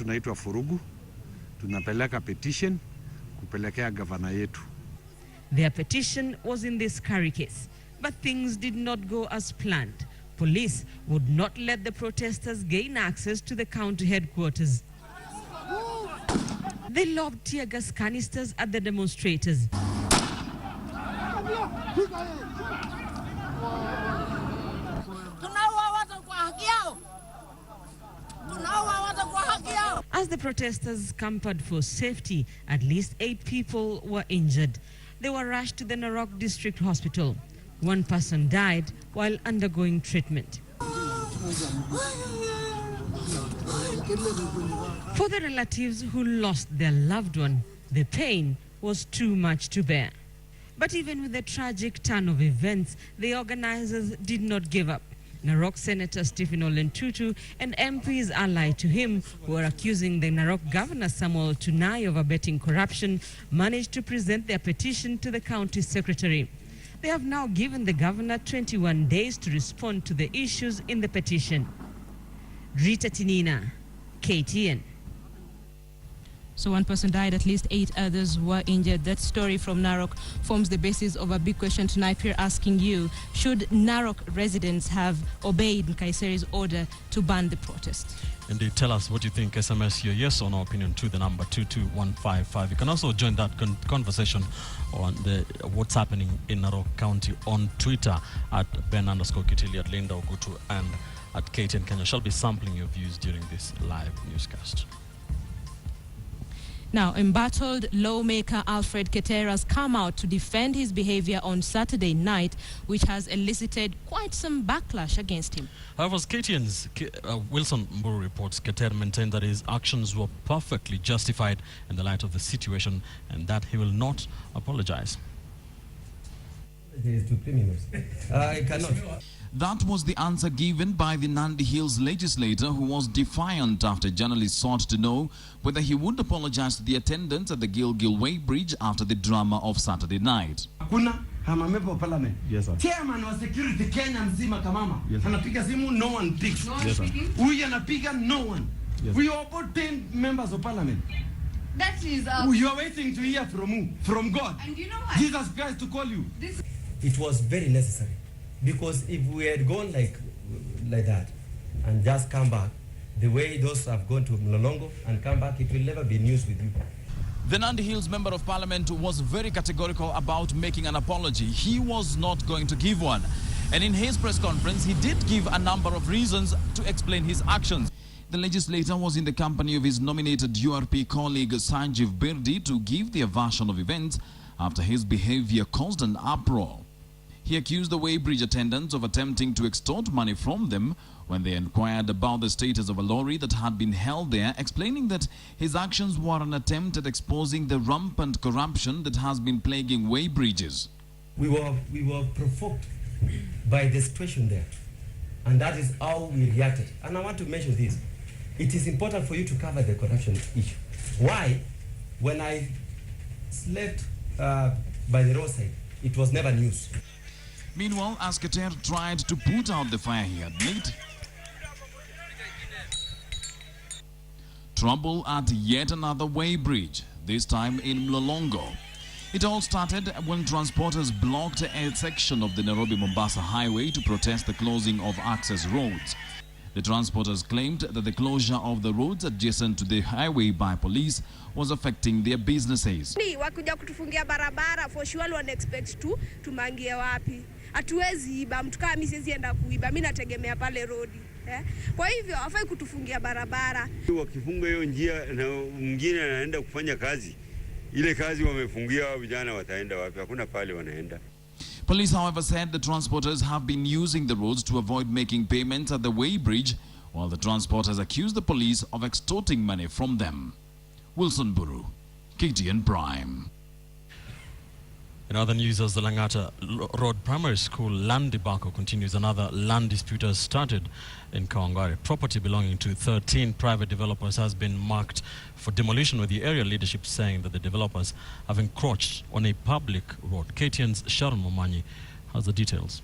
tunaitwa furugu, tunapeleka petition kupelekea gavana yetu. Their petition was in this curry case, but things did not go as planned. Police would not let the protesters gain access to the county headquarters. They lobbed tear gas canisters at the demonstrators. As the protesters scampered for safety, at least 8 people were injured. They were rushed to the Narok district hospital. 1 person died while undergoing treatment. For the relatives who lost their loved one, the pain was too much to bear. But even with the tragic turn of events, the organizers did not give up. Narok Senator Stephen Ole Ntutu and MPs allied to him, who are accusing the Narok Governor Samuel Tunai of abetting corruption, managed to present their petition to the county secretary. They have now given the governor 21 days to respond to the issues in the petition. Rita Tinina, KTN. So 1 person died, at least 8 others were injured. That story from Narok forms the basis of a big question tonight. We're asking you, should Narok residents have obeyed Nkaiseri's order to ban the protest? Indeed, tell us what you think. SMS your yes or no opinion to the number 22155. You can also join that conversation on what's happening in Narok County on Twitter at Ben_Kitili, at Linda Ogutu, and at KTN Kenya. Shall be sampling your views during this live newscast. Now, embattled lawmaker Alfred Keter has come out to defend his behavior on Saturday night, which has elicited quite some backlash against him. However, as KTN's Wilson Mburu reports, Keter maintained that his actions were perfectly justified in the light of the situation and that he will not apologize. To criminals. I cannot. That was the answer given by the Nandi Hills legislator, who was defiant after journalists sought to know whether he would apologize to the attendants at the Gilgil Way Bridge after the drama of Saturday night. Kuna hama member of parliament. Yes, sir. Chairman wa security Kenya mzima kamama. Yes, sir. Anapiga simu, no one picks. Yes, sir. Huyu anapiga, no one. Yes. We are about 10 members of parliament. That is you are waiting to hear from who? From God. And you know what? Jesus Christ to call you. It was very necessary, because if we had gone like that and just come back, the way those have gone to Mlolongo and come back, it will never be news with you. The Nandi Hills Member of Parliament was very categorical about making an apology. He was not going to give one. And in his press conference, he did give a number of reasons to explain his actions. The legislator was in the company of his nominated URP colleague Sanjeev Birdi to give their version of events after his behavior caused an uproar. He accused the weighbridge attendants of attempting to extort money from them when they inquired about the status of a lorry that had been held there, explaining that his actions were an attempt at exposing the rampant corruption that has been plaguing weighbridges. We were provoked by the situation there, and that is how we reacted. And I want to mention this. It is important for you to cover the corruption issue. Why? When I slept by the roadside, it was never news. Meanwhile, as Keter tried to put out the fire he had lit, trouble at yet another weighbridge, this time in Mlolongo. It all started when transporters blocked a section of the Nairobi-Mombasa highway to protest the closing of access roads. The transporters claimed that the closure of the roads adjacent to the highway by police was affecting their businesses. Wakuja kutufungia barabara, for sure wana expect tumangie wapi. Hatuwezi iba, mtu kama mimi siwezi enda kuiba, mimi nategemea pale rodi. Kwa hivyo hafai kutufungia barabara. Wakifunga hiyo njia na mwingine anaenda kufanya kazi, ile kazi wamefungia, vijana wataenda wapi? Hakuna pale wanaenda. Police, however, said the transporters have been using the roads to avoid making payments at the weighbridge, while the transporters accused the police of extorting money from them. Wilson Mburu, KTN Prime. In other news, as the Langata Road Primary School land debacle continues, another land dispute has started in Kawangware. Property belonging to 13 private developers has been marked for demolition, with the area leadership saying that the developers have encroached on a public road. KTN's Sharon Momanyi has the details.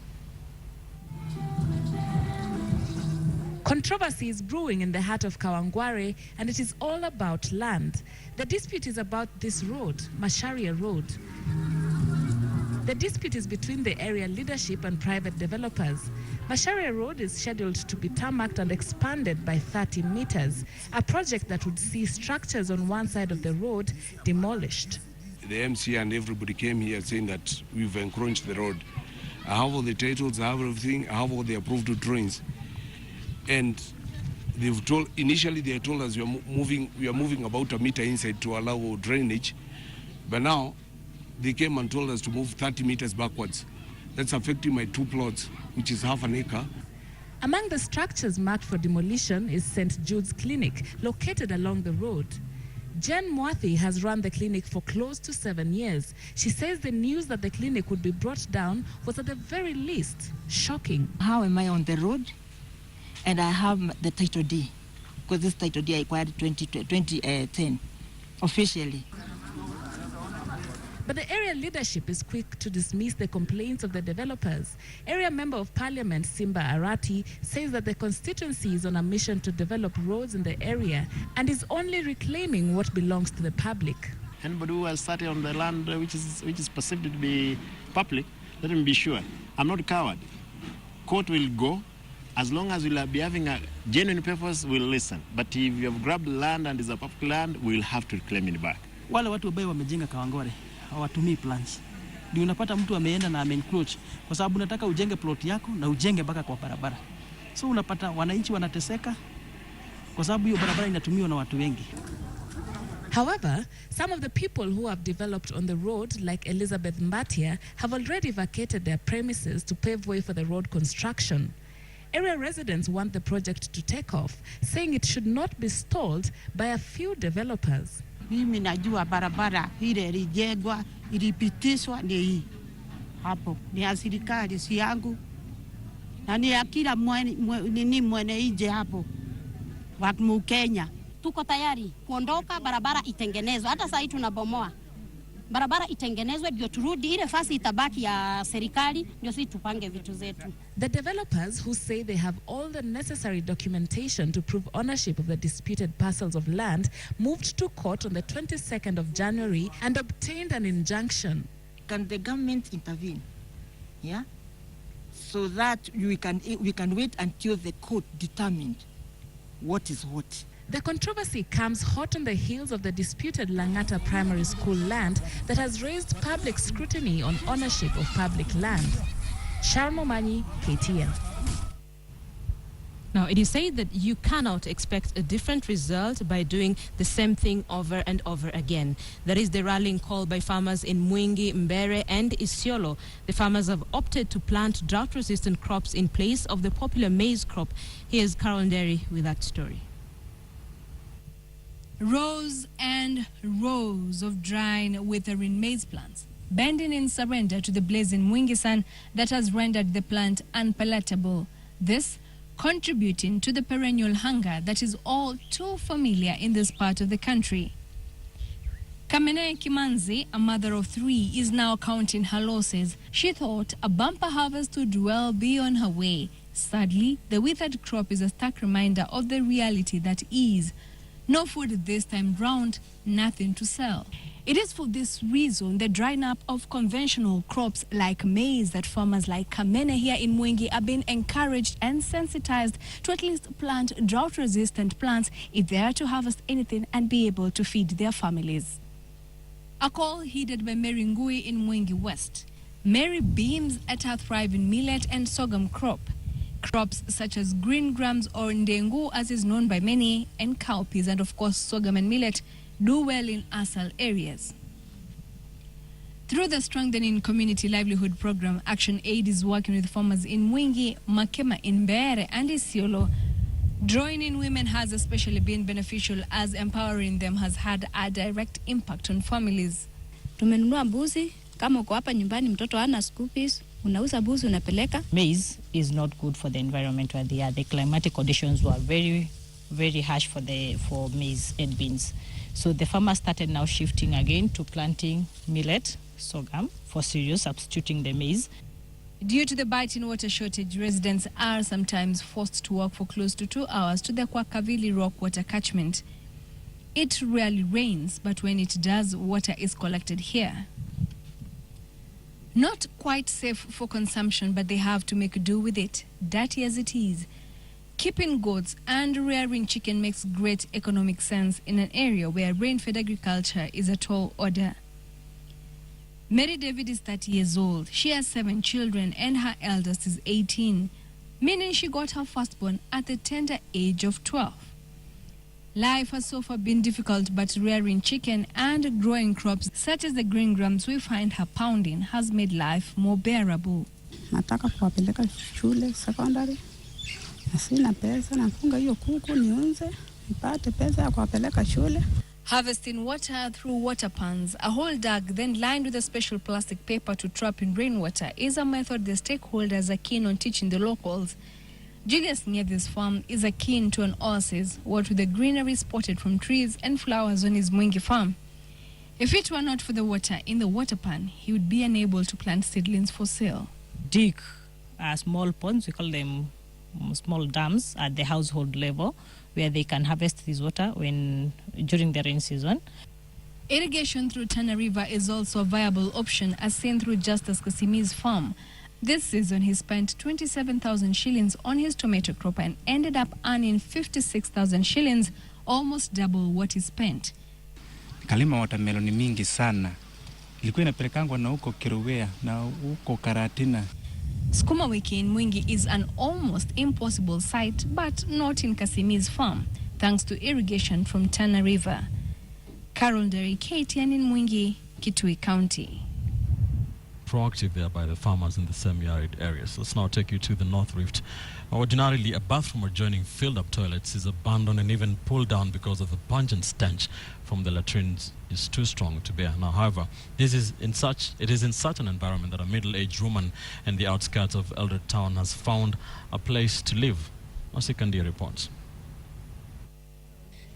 Controversy is brewing in the heart of Kawangware, and it is all about land. The dispute is about this road, Macharia Road. The dispute is between the area leadership and private developers. Macharia Road is scheduled to be tarmacked and expanded by 30 meters, a project that would see structures on one side of the road demolished. The MC and everybody came here saying that we've encroached the road. I have all the titles, I have everything, I have all the approved drawings. And they've told, initially they told us we are moving about a meter inside to allow drainage. But now they came and told us to move 30 meters backwards. That's affecting my 2 plots, which is half an acre. Among the structures marked for demolition is St. Jude's Clinic, located along the road. Jen Mwathi has run the clinic for close to 7 years. She says the news that the clinic would be brought down was at the very least shocking. How am I on the road? And I have the title D, because this title D I acquired 2010 officially. But the area leadership is quick to dismiss the complaints of the developers. Area Member of Parliament Simba Arati says that the constituency is on a mission to develop roads in the area and is only reclaiming what belongs to the public. Anybody who has started on the land which is perceived to be public, let him be sure. I'm not a coward. Court will go. As long as we'll be having a genuine purpose, we'll listen. But if you have grabbed land and is a public land, we'll have to reclaim it back. Wale watu ambao wamejenga Kawangware hawatumii plans. Ndio unapata mtu ameenda na amencroach kwa sababu unataka ujenge plot yako na ujenge mpaka kwa barabara. So unapata wananchi wanateseka kwa sababu hiyo barabara inatumiwa na watu wengi. However, some of the people who have developed on the road, like Elizabeth Mbatia, have already vacated their premises to pave way for the road construction. Area residents want the project to take off, saying it should not be stalled by a few developers. Mimi najua barabara ile ilijengwa, ilipitishwa ni hii. Hapo ni ya serikali, si yangu. Na ni ya kila mwene nje hapo. Wa Mkenya. Tuko tayari kuondoka, barabara itengenezwe. Hata sasa tunabomoa. Barabara itengenezwe ndio turudi, ile fasi itabaki ya serikali ndio sisi tupange vitu zetu. The developers, who say they have all the necessary documentation to prove ownership of the disputed parcels of land, moved to court on the 22nd of January and obtained an injunction. Can the government intervene? Yeah? So that we can wait until the court determined what is what. The controversy comes hot on the heels of the disputed Langata Primary School land that has raised public scrutiny on ownership of public land. Sharmo Mani, KTN. Now, it is said that you cannot expect a different result by doing the same thing over and over again. That is the rallying call by farmers in Mwingi, Mbere and Isiolo. The farmers have opted to plant drought-resistant crops in place of the popular maize crop. Here's Carol Nderi with that story. Rows and rows of drying withering maize plants, bending in surrender to the blazing Mwingi sun that has rendered the plant unpalatable. This contributing to the perennial hunger that is all too familiar in this part of the country. Kamene Kimanzi, a mother of 3, is now counting her losses. She thought a bumper harvest would well be on her way. Sadly, the withered crop is a stark reminder of the reality that is. No food this time round, nothing to sell. It is for this reason the drying up of conventional crops like maize that farmers like Kamene here in Mwingi are being encouraged and sensitized to at least plant drought-resistant plants if they are to harvest anything and be able to feed their families. A call heeded by Mary Ngui in Mwingi West. Mary beams at her thriving millet and sorghum crop. Crops such as green grams or ndengu, as is known by many, and cowpeas, and of course sorghum and millet, do well in ASAL areas. Through the Strengthening Community Livelihood Program, Action Aid is working with farmers in Mwingi, Makema, in Mbere and Isiolo. Drawing in women has especially been beneficial as empowering them has had a direct impact on families. Tumenunua mbuzi, kama uko hapa nyumbani mtoto hana school fees, unauza mbuzi unapeleka. Maize is not good for the environment where they are. The climatic conditions were very harsh for maize and beans. So the farmers started now shifting again to planting millet, sorghum for cereals, substituting the maize. Due to the biting water shortage, residents are sometimes forced to walk for close to 2 hours to the Kwakavili Rock water catchment. It rarely rains, but when it does, water is collected here. Not quite safe for consumption, but they have to make do with it, dirty as it is. Keeping goats and rearing chicken makes great economic sense in an area where rain-fed agriculture is a tall order. Mary David is 30 years old. She has 7 children and her eldest is 18, meaning she got her firstborn at the tender age of 12. Life has so far been difficult, but rearing chicken and growing crops such as the green grams we find her pounding has made life more bearable. Nataka kuwapeleka shule secondary. Sina pesa, nafunga hiyo kuku niuze, nipate pesa ya kuwapeleka shule. Harvesting water through water pans, a hole dug then lined with a special plastic paper to trap in rainwater, is a method the stakeholders are keen on teaching the locals. Julius Nyevi's farm is akin to an oasis, what with the greenery spotted from trees and flowers on his Mwingi farm. If it were not for the water in the water pan, he would be unable to plant seedlings for sale. Dig small ponds, we call them small dams at the household level, where they can harvest this water during the rain season. Irrigation through Tana River is also a viable option, as seen through Justice Kasimi's farm. This season, he spent 27,000 shillings on his tomato crop and ended up earning 56,000 shillings, almost double what he spent. Kalima watermelon mingi sana. Ilikuwa inapelekangwa na huko Kirowea na huko Karatina. Skuma wiki in Mwingi is an almost impossible sight, but not in Kasimi's farm, thanks to irrigation from Tana River. Carol Derry, KTN in Mwingi, Kitui County. Proactive there by the farmers in the semi-arid areas. Let's now take you to the North Rift. Ordinarily, a bathroom adjoining filled-up toilets is abandoned and even pulled down because of the pungent stench from the latrines is too strong to bear. Now, however, it is in such an environment that a middle-aged woman in the outskirts of Eldoret town has found a place to live. Osikandi reports.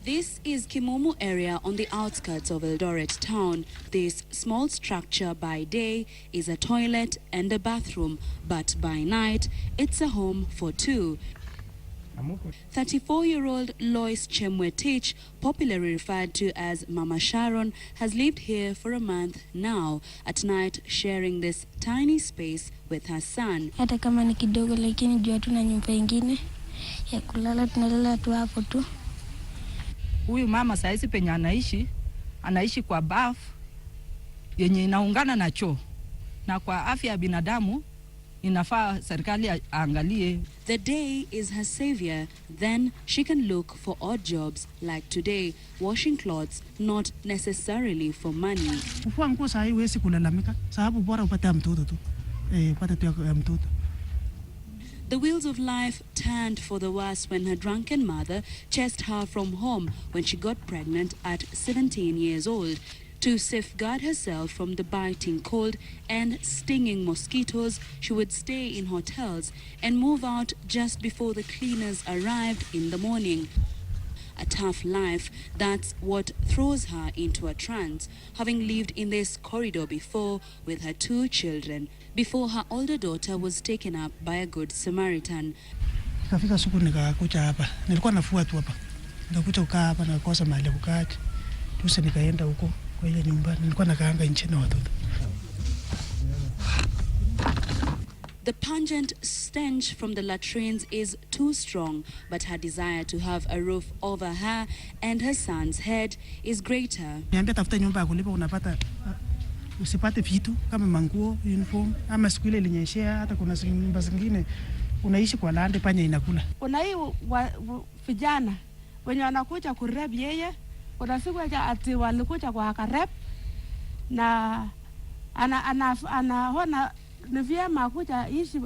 This is Kimomo area on the outskirts of Eldoret town. This small structure by day is a toilet and a bathroom, but by night it's a home for two. 34-year-old Lois Chemwetich, popularly referred to as Mama Sharon, has lived here for a month now, at night sharing this tiny space with her son. Hata kama ni kidogo, lakini jua tuna nyumba ingine ya kulala, tunalala tu hapo tu. Huyu mama saizi penye anaishi kwa bafu yenye inaungana na choo, na kwa afya ya binadamu inafaa serikali aangalie. The day is her savior, then she can look for odd jobs like today, washing clothes, not necessarily for money. Kufua nguo saa hii huwezi kulalamika, sababu bora upate mtoto tu. Upate tu ya mtoto. The wheels of life turned for the worse when her drunken mother chased her from home when she got pregnant at 17 years old. To safeguard herself from the biting cold and stinging mosquitoes, she would stay in hotels and move out just before the cleaners arrived in the morning. A tough life, that's what throws her into a trance, having lived in this corridor before with her 2 children, before her older daughter was taken up by a good Samaritan. Kafika siku nikakuja hapa. Nilikuwa nafua tu hapa. Nikakuja kukaa hapa na kosa mahali kukaa. Tusa nikaenda huko kwa ile nyumba. Nilikuwa nakaanga nje na watoto. The pungent stench from the latrines is too strong, but her desire to have a roof over her and her son's head is greater. Niambia tafuta nyumba ya kulipa, unapata usipate vitu kama manguo, uniform, ama siku ile ilinyeshea. Hata kuna nyumba zingine unaishi kwa lande, panya inakula. Kuna hii vijana wenye wanakuja kurep yeye, kuna siku ati walikuja kwa akarep na anaona ni vyema kuja ishi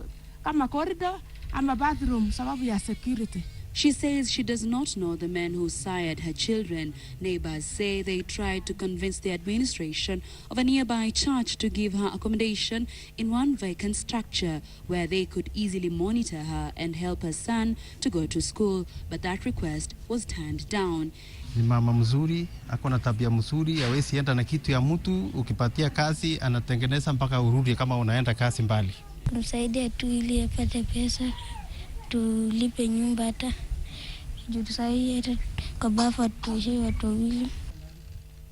kama corridor ama bathroom sababu ya security. She says she does not know the men who sired her children. Neighbors say they tried to convince the administration of a nearby church to give her accommodation in one vacant structure where they could easily monitor her and help her son to go to school, but that request was turned down. Ni mama mzuri, akona tabia mzuri, hawezi enda na kitu ya mtu, ukipatia kazi anatengeneza mpaka urudi kama unaenda kazi mbali. kumsaidia tu ili apate pesa tulipe nyumba, hata juu sahii hata kwa bafu hatutoshei watu wawili.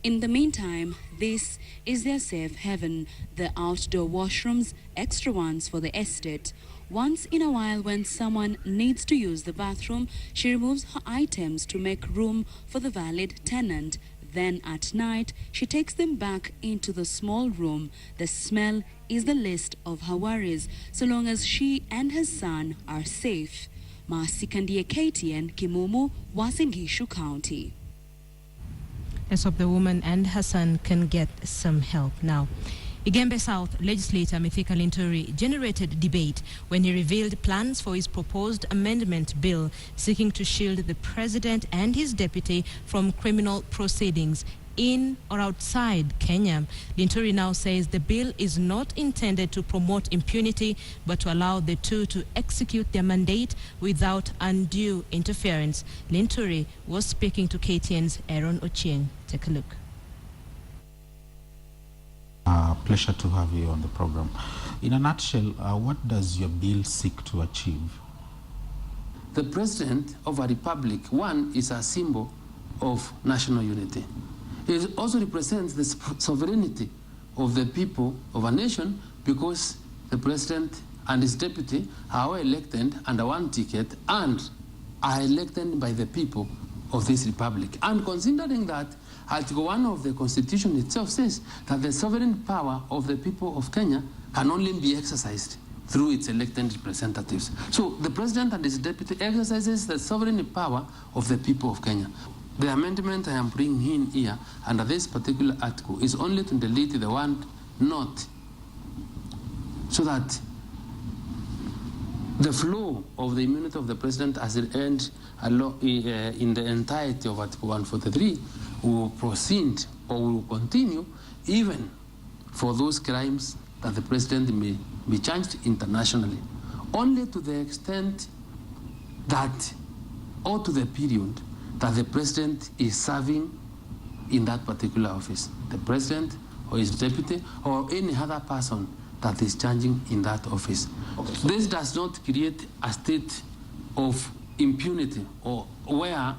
In the meantime, this is their safe haven, the outdoor washrooms, extra ones for the estate. Once in a while, when someone needs to use the bathroom, she removes her items to make room for the valid tenant. Then at night, she takes them back into the small room. The smell is the least of her worries, so long as she and her son are safe. Masikandie, KTN, Kimumu, Uasin Gishu County. Let's hope the woman and her son can get some help now. Igembe South legislator Mithika Linturi generated debate when he revealed plans for his proposed amendment bill seeking to shield the president and his deputy from criminal proceedings in or outside Kenya. Linturi now says the bill is not intended to promote impunity but to allow the two to execute their mandate without undue interference. Linturi was speaking to KTN's Aaron Ochieng. Take a look. Pleasure to have you on the program. In a nutshell, what does your bill seek to achieve? The president of a republic, one, is a symbol of national unity. It also represents the sovereignty of the people of a nation, because the president and his deputy are elected under one ticket and are elected by the people of this republic. And considering that, Article 1 of the Constitution itself says that the sovereign power of the people of Kenya can only be exercised through its elected representatives. So the president and his deputy exercises the sovereign power of the people of Kenya. The amendment I am bringing in here under this particular article is only to delete the word "not," so that the flow of the immunity of the president as it ends in the entirety of Article 143 will proceed or will continue even for those crimes that the president may be charged internationally, only to the extent that, or to the period that the president is serving in that particular office. The president or his deputy or any other person that is charging in that office. This does not create a state of impunity or where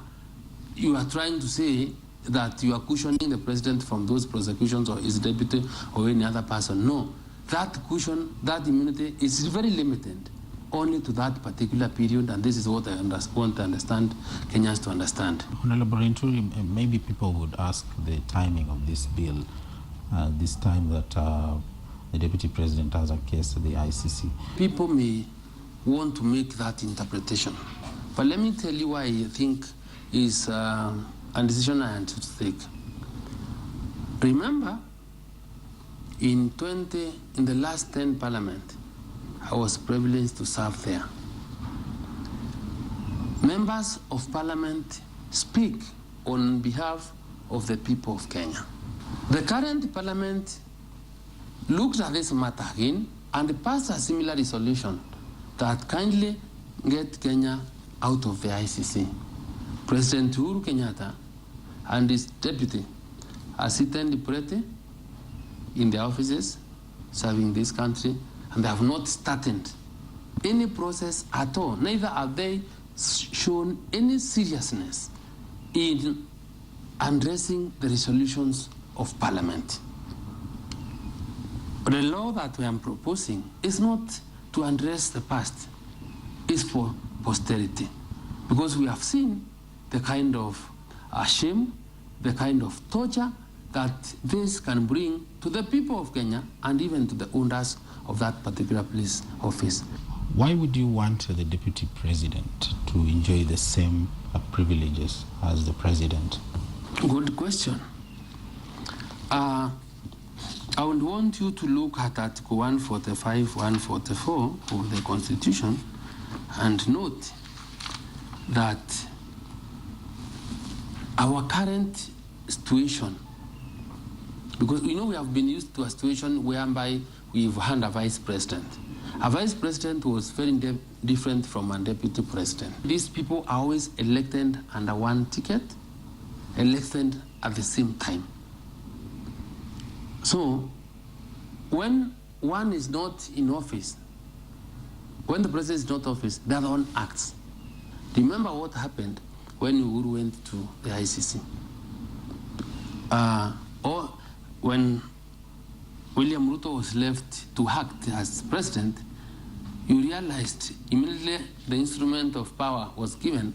you are trying to say that you are cushioning the president from those prosecutions or his deputy or any other person. No, that cushion, that immunity is very limited only to that particular period, and this is what I want to understand Kenyans to understand. Honorable Linturi, maybe people would ask the timing of this bill, this time that the deputy president has a case at the ICC. People may want to make that interpretation, but let me tell you why I think is a decision I had to take. Remember, in the last 10 parliament, I was privileged to serve there. Members of parliament speak on behalf of the people of Kenya. The current parliament looked at this matter again and passed a similar resolution that kindly get Kenya out of the ICC. President Uhuru Kenyatta and his deputy are sitting pretty in their offices, serving this country, and they have not started any process at all. Neither have they shown any seriousness in addressing the resolutions of Parliament. The law that we are proposing is not to address the past, it's for posterity. Because we have seen the kind of shame, the kind of torture that this can bring to the people of Kenya and even to the owners of that particular police office. Why would you want the deputy president to enjoy the same privileges as the president? Good question. I would want you to look at Article 145, 144 of the Constitution and note that our current situation, because we know we have been used to a situation whereby we've had a vice president. A vice president was very different from a deputy president. These people are always elected under one ticket, elected at the same time. So when one is not in office, when the president is not office, they are the one acts. Remember what happened when Uhuru went to the ICC? Or when William Ruto was left to act as president, you realized immediately the instrument of power was given.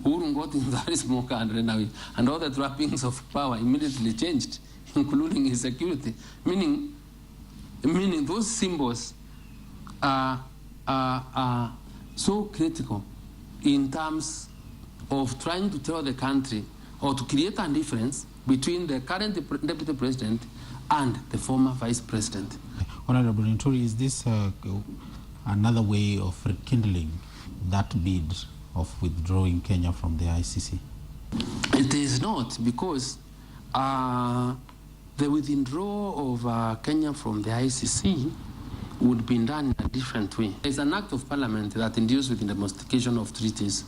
Uhuru got in the smoker and ran away. And all the trappings of power immediately changed, including his security. Meaning those symbols are so critical in terms of trying to tell the country or to create a difference between the current deputy president and the former vice president. Honorable Nturi, is this another way of rekindling that bid of withdrawing Kenya from the ICC? It is not, because the withdrawal of Kenya from the ICC would be done in a different way. There's an act of parliament that deals with the domestication of treaties,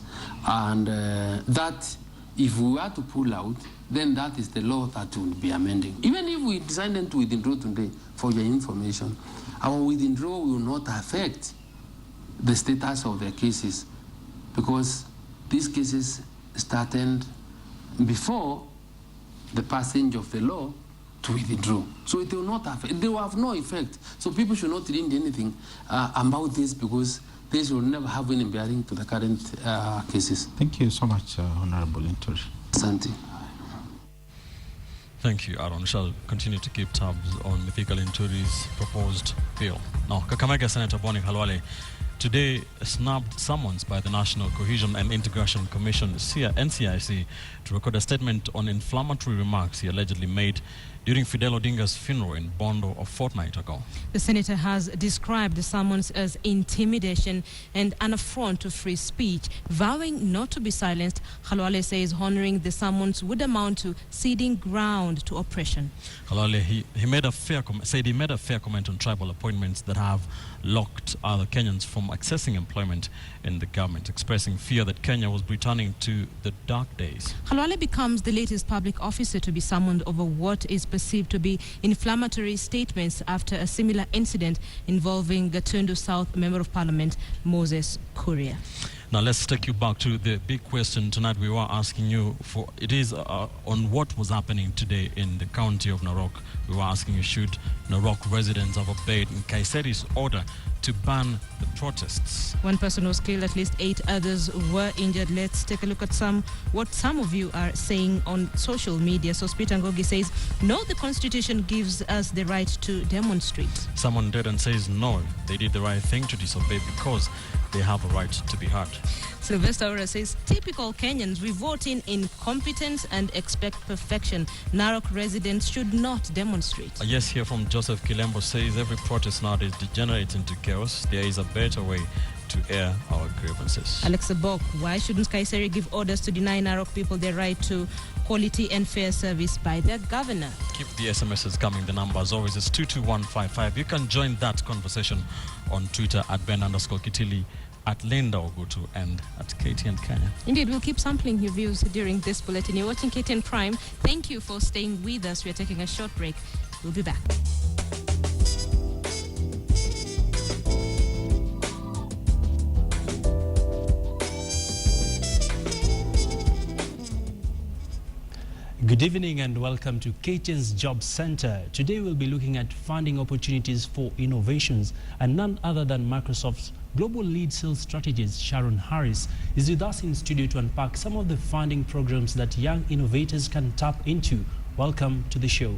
and that if we were to pull out, then that is the law that will be amending. Even if we decided to withdraw today, for your information, our withdrawal will not affect the status of the cases, because these cases started before the passage of the law to withdraw. So it will not affect, they will have no effect. So people should not read anything about this, because this will never have any bearing to the current cases. Thank you so much, Honorable Nturi. Santi. Thank you, Aaron. We shall continue to keep tabs on Mithika Nturi's proposed bill. Now, Kakamega Senator Bonnie Khalwale today snubbed summons by the National Cohesion and Integration Commission, NCIC, to record a statement on inflammatory remarks he allegedly made during Fidel Odinga's funeral in Bondo a fortnight ago. The senator has described the summons as intimidation and an affront to free speech, vowing not to be silenced. Khalwale says honoring the summons would amount to ceding ground to oppression. Khalwale, he made a fair comment on tribal appointments that have locked other Kenyans from accessing employment in the government, expressing fear that Kenya was returning to the dark days. Khalwale becomes the latest public officer to be summoned over what is perceived to be inflammatory statements after a similar incident involving Gatundu South Member of Parliament Moses Kuria. Now let's take you back to the big question tonight we were asking you for. It is on what was happening today in the county of Narok. We were asking you, should Narok residents have obeyed Kaiseri's order to ban the protests? One person was killed, at least 8 others were injured. Let's take a look at what some of you are saying on social media. So Peter Ngogi says, no, the Constitution gives us the right to demonstrate. Someone dead and says, no, they did the right thing to disobey because they have a right to be heard. Sylvester Ora says, typical Kenyans, we vote in incompetence and expect perfection. Narok residents should not demonstrate. Yes, here from Joseph Kilembo says, every protest nowadays degenerates into chaos. There is a better way to air our grievances. Alexa Bok, why shouldn't Kaiseri give orders to deny Narok people their right to quality and fair service by their governor? Keep the SMSs coming. The number, as always, is 22155. You can join that conversation on Twitter at Ben_Kitili, at Linda Ogutu, and at KTN Kenya. Indeed, we'll keep sampling your views during this bulletin. You're watching KTN Prime. Thank you for staying with us. We're taking a short break. We'll be back. Good evening and welcome to KTN's Job Center. Today we'll be looking at funding opportunities for innovations, and none other than Microsoft's Global Lead Sales Strategist Sharon Harris is with us in studio to unpack some of the funding programs that young innovators can tap into. Welcome to the show.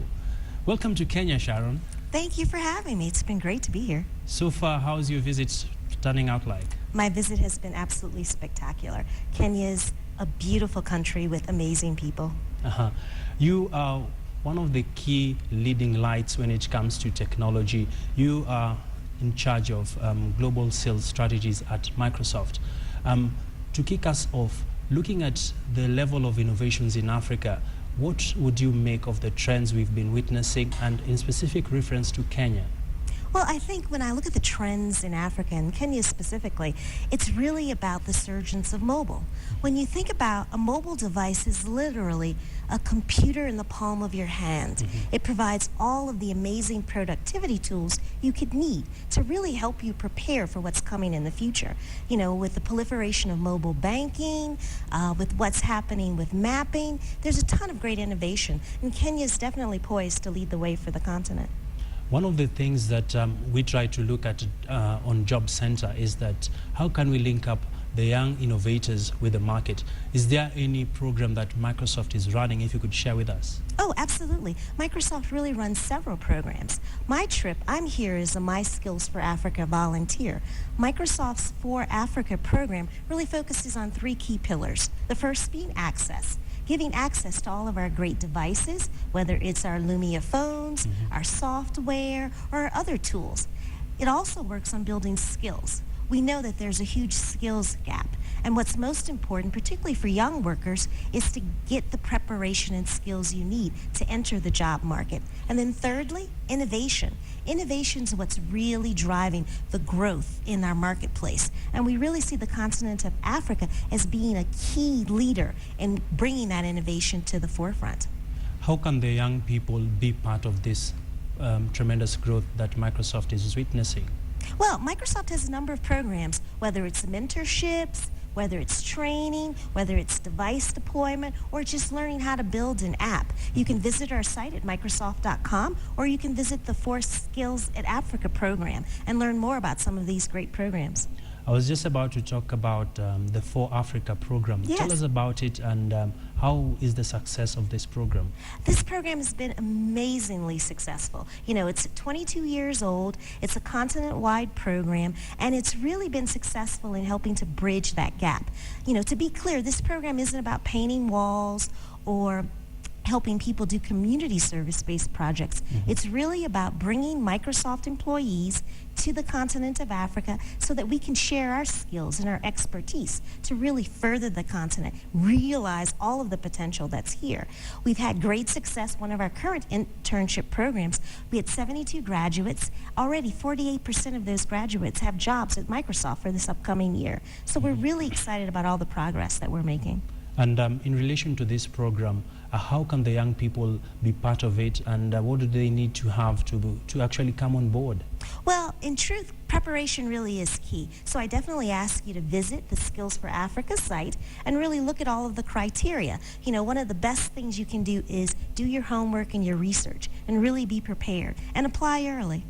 Welcome to Kenya, Sharon. Thank you for having me. It's been great to be here. So far, how's your visit turning out like? My visit has been absolutely spectacular. Kenya's a beautiful country with amazing people. You are one of the key leading lights when it comes to technology. You are in charge of global sales strategies at Microsoft. To kick us off, looking at the level of innovations in Africa, what would you make of the trends we've been witnessing, and in specific reference to Kenya? Well, I think when I look at the trends in Africa and Kenya specifically, it's really about the surgence of mobile. When you think about a mobile device is literally a computer in the palm of your hand. It provides all of the amazing productivity tools you could need to really help you prepare for what's coming in the future. You know, with the proliferation of mobile banking, with what's happening with mapping, there's a ton of great innovation, and Kenya is definitely poised to lead the way for the continent. One of the things that we try to look at on Job Center is that how can we link up the young innovators with the market? Is there any program that Microsoft is running, if you could share with us? Oh, absolutely. Microsoft really runs several programs. My trip, I'm here as a My Skills for Africa volunteer. Microsoft's For Africa program really focuses on 3 key pillars. The first being access. Giving access to all of our great devices, whether it's our Lumia phones, our software, or other tools. It also works on building skills. We know that there's a huge skills gap, and what's most important, particularly for young workers, is to get the preparation and skills you need to enter the job market. And then thirdly, innovation. Innovation is what's really driving the growth in our marketplace. And we really see the continent of Africa as being a key leader in bringing that innovation to the forefront. How can the young people be part of this tremendous growth that Microsoft is witnessing? Well, Microsoft has a number of programs, whether it's mentorships, whether it's training, whether it's device deployment, or just learning how to build an app. You can visit our site at Microsoft.com, or you can visit the 4 Skills at Africa program and learn more about some of these great programs. I was just about to talk about the For Africa program. Yes. Tell us about it and how is the success of this program? This program has been amazingly successful. You know, it's 22 years old, it's a continent-wide program, and it's really been successful in helping to bridge that gap. You know, to be clear, this program isn't about painting walls or helping people do community service-based projects. It's really about bringing Microsoft employees to the continent of Africa so that we can share our skills and our expertise to really further the continent, realize all of the potential that's here. We've had great success. One of our current internship programs, we had 72 graduates. Already 48% of those graduates have jobs at Microsoft for this upcoming year. So we're really excited about all the progress that we're making. And in relation to this program, how can the young people be part of it, and what do they need to have to actually come on board? Well, in truth, preparation really is key. So I definitely ask you to visit the Skills for Africa site and really look at all of the criteria. You know, one of the best things you can do is do your homework and your research and really be prepared and apply early.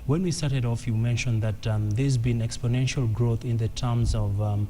When we started off, you mentioned that there's been exponential growth in the terms of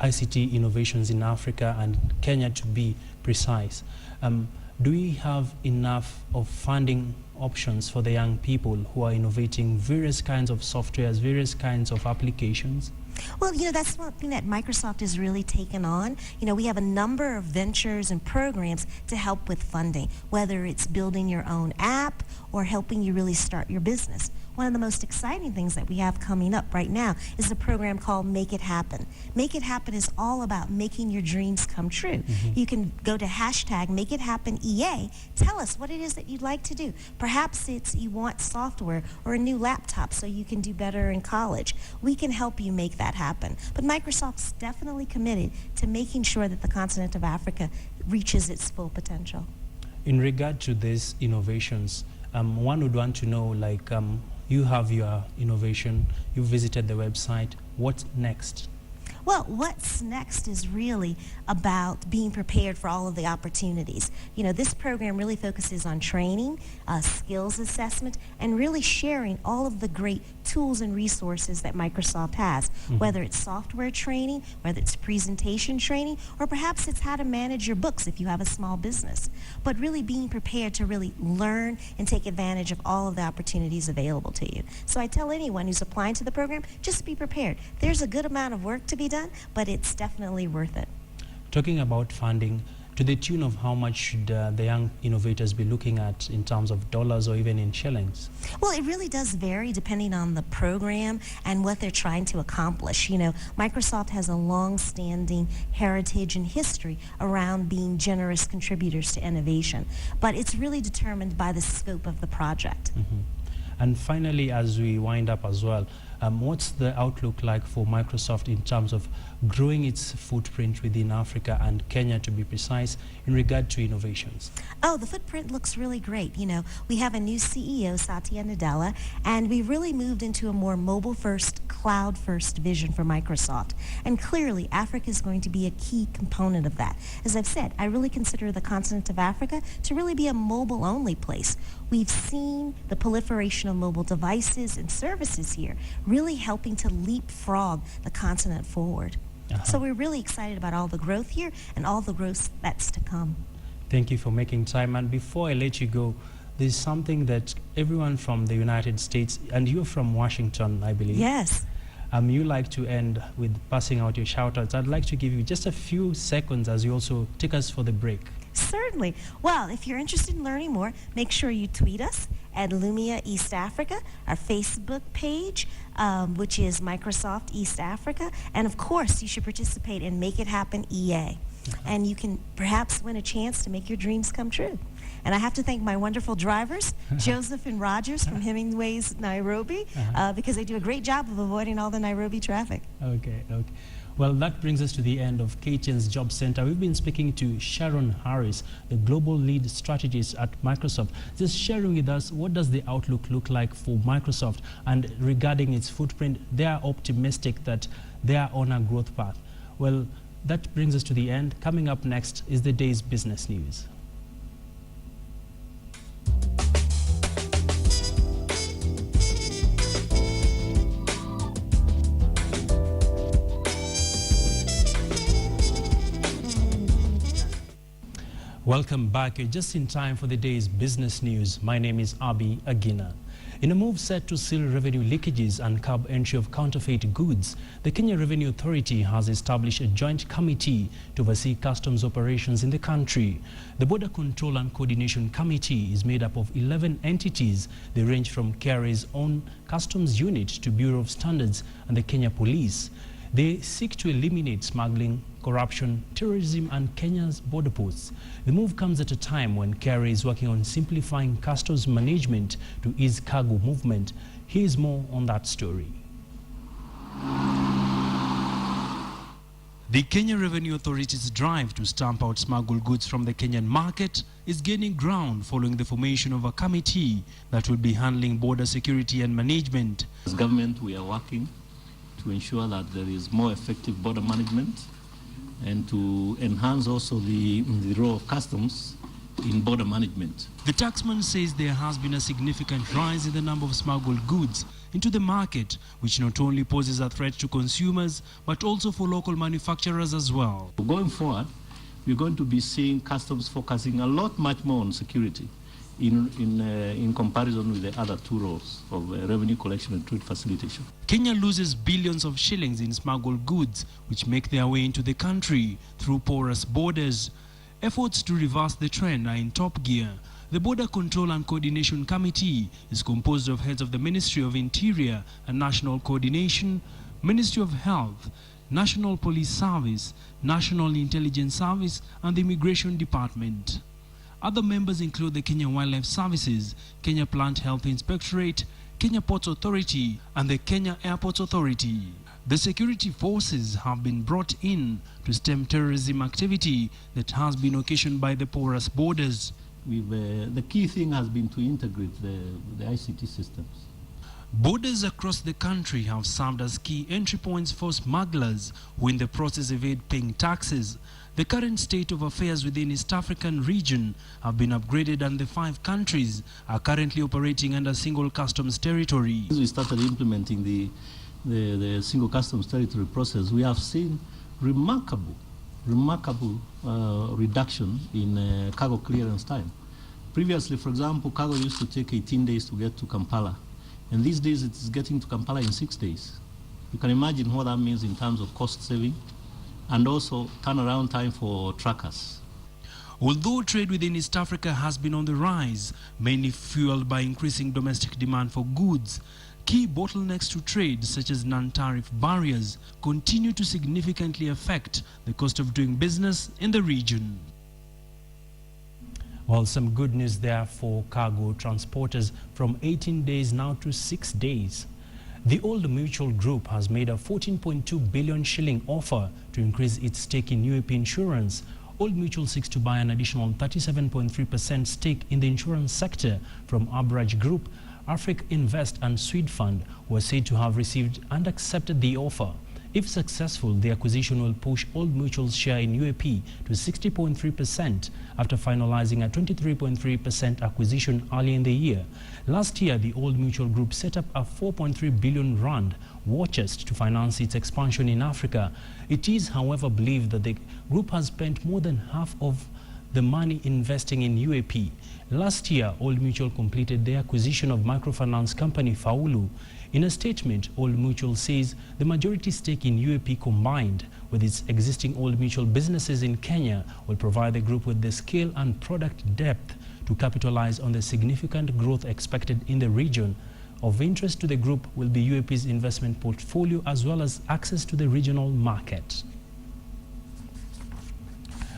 ICT innovations in Africa and Kenya, to be precise. Do we have enough of funding options for the young people who are innovating various kinds of softwares, various kinds of applications? Well, you know, that's one thing that Microsoft has really taken on. You know, we have a number of ventures and programs to help with funding, whether it's building your own app or helping you really start your business. One of the most exciting things that we have coming up right now is a program called Make It Happen. Make It Happen is all about making your dreams come true. You can go to hashtag Make It Happen EA. Tell us what it is that you'd like to do. Perhaps it's you want software or a new laptop so you can do better in college. We can help you make that happen. But Microsoft's definitely committed to making sure that the continent of Africa reaches its full potential. In regard to these innovations, one would want to know, like, you have your innovation, you visited the website, what's next? Well, what's next is really about being prepared for all of the opportunities. You know, this program really focuses on training, skills assessment, and really sharing all of the great tools and resources that Microsoft has, whether it's software training, whether it's presentation training, or perhaps it's how to manage your books if you have a small business. But really being prepared to really learn and take advantage of all of the opportunities available to you. So I tell anyone who's applying to the program, just be prepared. There's a good amount of work to be done, but it's definitely worth it. Talking about funding, to the tune of how much should the young innovators be looking at in terms of dollars or even in shillings? Well, it really does vary depending on the program and what they're trying to accomplish. You know, Microsoft has a long-standing heritage and history around being generous contributors to innovation, but it's really determined by the scope of the project. And finally, as we wind up as well, what's the outlook like for Microsoft in terms of growing its footprint within Africa and Kenya, to be precise, in regard to innovations? Oh, the footprint looks really great. You know, we have a new CEO, Satya Nadella, and we really moved into a more mobile-first, cloud-first vision for Microsoft. And clearly, Africa is going to be a key component of that. As I've said, I really consider the continent of Africa to really be a mobile-only place. We've seen the proliferation of mobile devices and services here, really helping to leapfrog the continent forward. So we're really excited about all the growth here and all the growth that's to come. Thank you for making time. And before I let you go, there's something that everyone from the United States, and you're from Washington, I believe. Yes. You like to end with passing out your shout-outs. I'd like to give you just a few seconds as you also take us for the break. Certainly. Well, if you're interested in learning more, make sure you tweet us at Lumia East Africa, our Facebook page, which is Microsoft East Africa. And of course, you should participate in Make It Happen EA. And you can perhaps win a chance to make your dreams come true. And I have to thank my wonderful drivers, Joseph and Rogers from Hemingway's Nairobi, because they do a great job of avoiding all the Nairobi traffic. Okay. Well, that brings us to the end of KTN's Job Center. We've been speaking to Sharon Harris, the Global Lead Strategist at Microsoft, just sharing with us what does the outlook look like for Microsoft, and regarding its footprint, they are optimistic that they are on a growth path. Well, that brings us to the end. Coming up next is the day's business news. Welcome back. You're just in time for the day's business news. My name is Abi Agina. In a move set to seal revenue leakages and curb entry of counterfeit goods, the Kenya Revenue Authority has established a joint committee to oversee customs operations in the country. The Border Control and Coordination Committee is made up of 11 entities. They range from KRA's own customs unit to Bureau of Standards and the Kenya Police. They seek to eliminate smuggling, corruption, terrorism, and Kenya's border posts. The move comes at a time when KRA is working on simplifying customs management to ease cargo movement. Here's more on that story. The Kenya Revenue Authority's drive to stamp out smuggled goods from the Kenyan market is gaining ground following the formation of a committee that will be handling border security and management. As government, we are working to ensure that there is more effective border management and to enhance also the role of customs in border management. The taxman says there has been a significant rise in the number of smuggled goods into the market, which not only poses a threat to consumers, but also for local manufacturers as well. Going forward, we're going to be seeing customs focusing a lot much more on security in comparison with the other two roles of revenue collection and trade facilitation. Kenya loses billions of shillings in smuggled goods, which make their way into the country through porous borders. Efforts to reverse the trend are in top gear. The Border Control and Coordination Committee is composed of heads of the Ministry of Interior and National Coordination, Ministry of Health, National Police Service, National Intelligence Service, and the Immigration Department. Other members include the Kenya Wildlife Services, Kenya Plant Health Inspectorate, Kenya Ports Authority, and the Kenya Airports Authority. The security forces have been brought in to stem terrorism activity that has been occasioned by the porous borders. The key thing has been to integrate the ICT systems. Borders across the country have served as key entry points for smugglers who in the process evade paying taxes. The current state of affairs within East African region have been upgraded, and the 5 countries are currently operating under single customs territory. As we started implementing the single customs territory process, we have seen remarkable reduction in cargo clearance time. Previously, for example, cargo used to take 18 days to get to Kampala, and these days it is getting to Kampala in 6 days. You can imagine what that means in terms of cost saving and also turnaround time for truckers. Although trade within East Africa has been on the rise, mainly fueled by increasing domestic demand for goods, key bottlenecks to trade, such as non-tariff barriers, continue to significantly affect the cost of doing business in the region. Well, some good news there for cargo transporters, from 18 days now to 6 days. The Old Mutual Group has made a 14.2 billion shilling offer to increase its stake in UAP Insurance. Old Mutual seeks to buy an additional 37.3% stake in the insurance sector from Abraj Group, Africa Invest and Swede Fund, who are said to have received and accepted the offer. If successful, the acquisition will push Old Mutual's share in UAP to 60.3% after finalizing a 23.3% acquisition early in the year. Last year, the Old Mutual Group set up a 4.3 billion rand war chest to finance its expansion in Africa. It is, however, believed that the group has spent more than half of the money investing in UAP. Last year, Old Mutual completed the acquisition of microfinance company Faulu. In a statement, Old Mutual says the majority stake in UAP, combined with its existing Old Mutual businesses in Kenya, will provide the group with the scale and product depth to capitalize on the significant growth expected in the region. Of interest to the group will be UAP's investment portfolio as well as access to the regional market.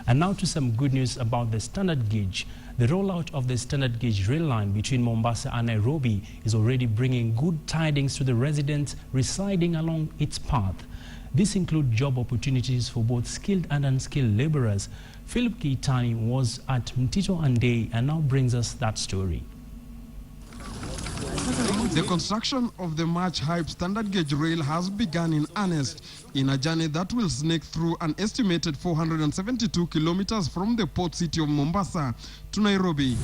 And now to some good news about the standard gauge. The rollout of the standard gauge rail line between Mombasa and Nairobi is already bringing good tidings to the residents residing along its path. This includes job opportunities for both skilled and unskilled laborers. Philip Keitani was at Mtito Andei and now brings us that story. The construction of the much-hyped standard gauge rail has begun in earnest in a journey that will snake through an estimated 472 kilometers from the port city of Mombasa to Nairobi.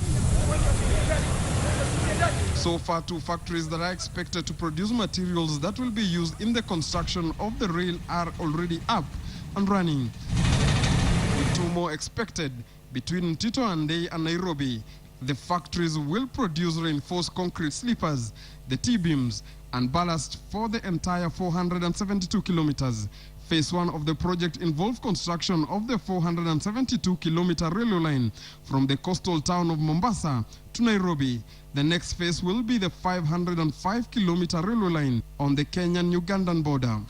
So far, 2 factories that are expected to produce materials that will be used in the construction of the rail are already up and running, with 2 more expected between Mtito Andei and Nairobi. The factories will produce reinforced concrete sleepers, the T-beams, and ballast for the entire 472 kilometers. Phase 1 of the project involved construction of the 472-kilometer railway line from the coastal town of Mombasa to Nairobi. The next phase will be the 505-kilometer railway line on the Kenyan-Ugandan border.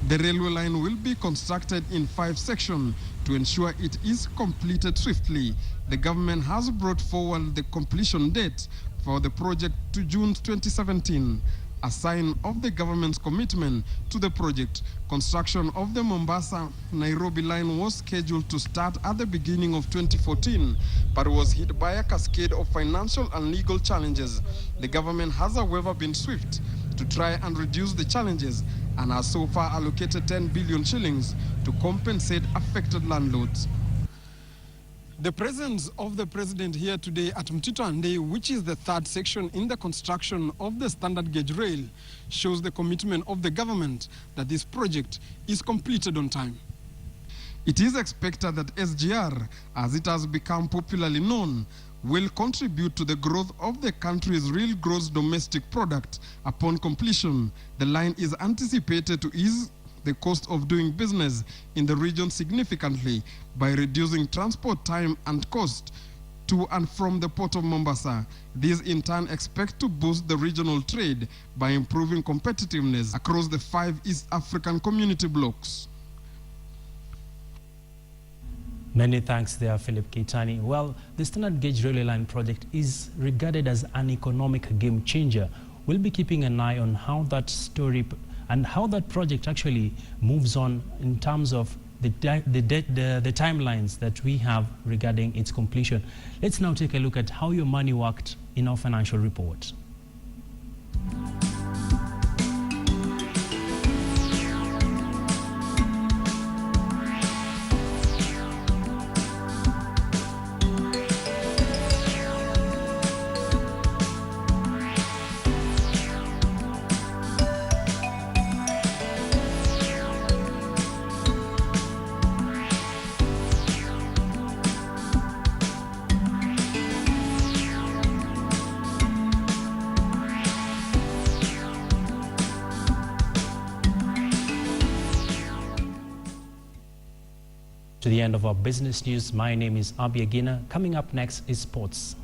The railway line will be constructed in 5 sections to ensure it is completed swiftly. The government has brought forward the completion date for the project to June 2017, a sign of the government's commitment to the project. Construction of the Mombasa-Nairobi line was scheduled to start at the beginning of 2014, but was hit by a cascade of financial and legal challenges. The government has, however, been swift to try and reduce the challenges and has so far allocated 10 billion shillings to compensate affected landlords. The presence of the president here today at Mtito Andei, which is the 3rd section in the construction of the standard gauge rail, shows the commitment of the government that this project is completed on time. It is expected that SGR, as it has become popularly known, will contribute to the growth of the country's real gross domestic product upon completion. The line is anticipated to ease the cost of doing business in the region significantly by reducing transport time and cost to and from the port of Mombasa. These in turn expect to boost the regional trade by improving competitiveness across the 5 East African community blocks. Many thanks there, Philip Keitani. Well, the standard gauge railway line project is regarded as an economic game changer. We'll be keeping an eye on how that story and how that project actually moves on in terms of the timelines that we have regarding its completion. Let's now take a look at how your money worked in our financial report. To the end of our business news. My name is Abi Agina. Coming up next is sports.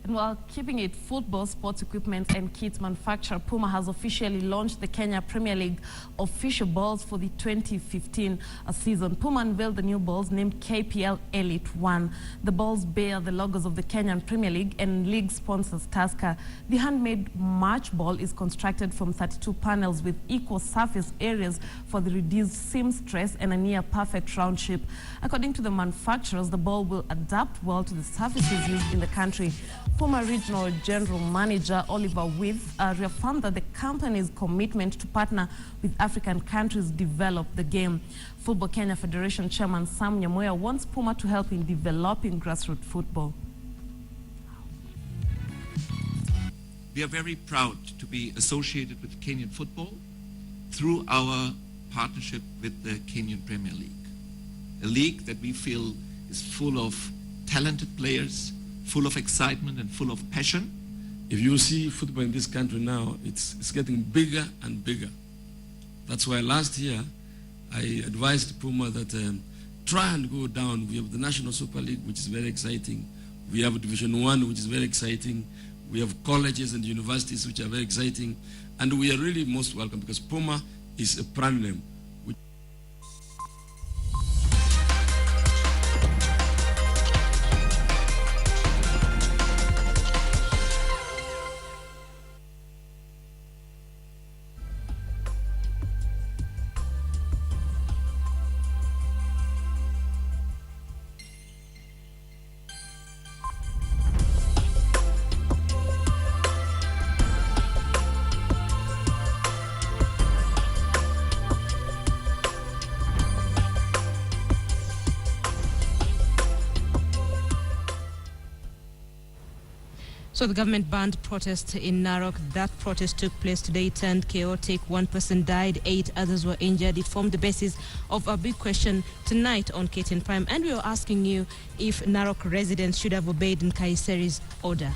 And while keeping it, football, sports equipment and kits manufacturer Puma has officially launched the Kenya Premier League official balls for the 2015 season. Puma unveiled the new balls named KPL Elite 1. The balls bear the logos of the Kenyan Premier League and league sponsors Tusker. The handmade match ball is constructed from 32 panels with equal surface areas for the reduced seam stress and a near perfect round shape. According to the manufacturers, the ball will adapt well to the surfaces used in the country. Former Regional General Manager Oliver With reaffirmed that the company's commitment to partner with African countries develop the game. Football Kenya Federation Chairman Sam Nyamoya wants Puma to help in developing grassroots football. We are very proud to be associated with Kenyan football through our partnership with the Kenyan Premier League, a league that we feel is full of talented players, full of excitement and full of passion. If you see football in this country now, it's getting bigger and bigger. That's why last year I advised Puma that try and go down. We have the National Super League, which is very exciting. We have Division 1, which is very exciting. We have colleges and universities, which are very exciting. And we are really most welcome because Puma is a brand name. So the government banned protests in Narok. That protest took place today, turned chaotic. One person died, 8 others were injured. It formed the basis of a big question tonight on KTN Prime. And we are asking you if Narok residents should have obeyed Nkaiseri's order.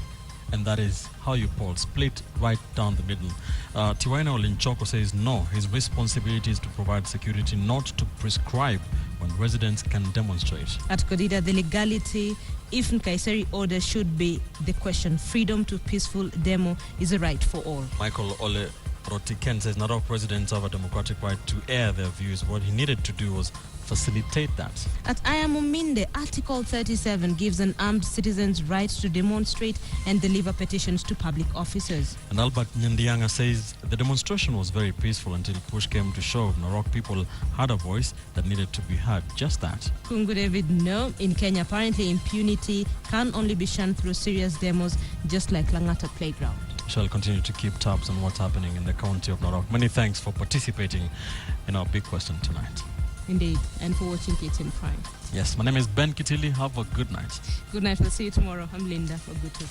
And that is how you poll, split right down the middle. Tiwaina Olinchoko says no, his responsibility is to provide security, not to prescribe when residents can demonstrate. At Kodida, the legality, if Nkaiseri order should be the question. Freedom to peaceful demo is a right for all. Michael Ole Rotiken says Narok residents have a democratic right to air their views. What he needed to do was facilitate that. At Ayamuminde, Article 37 gives an armed citizen's right to demonstrate and deliver petitions to public officers. And Albert Nyandianga says the demonstration was very peaceful until push came to shove. Narok people had a voice that needed to be heard. Just that. Kungu David, no. In Kenya, apparently impunity can only be shunned through serious demos, just like Langata Playground. Shall continue to keep tabs on what's happening in the county of Narok. Many thanks for participating in our big question tonight. Indeed, and for watching KTN Prime. Yes, my name is Ben Kitili. Have a good night. Good night. We'll see you tomorrow. I'm Linda. For good too.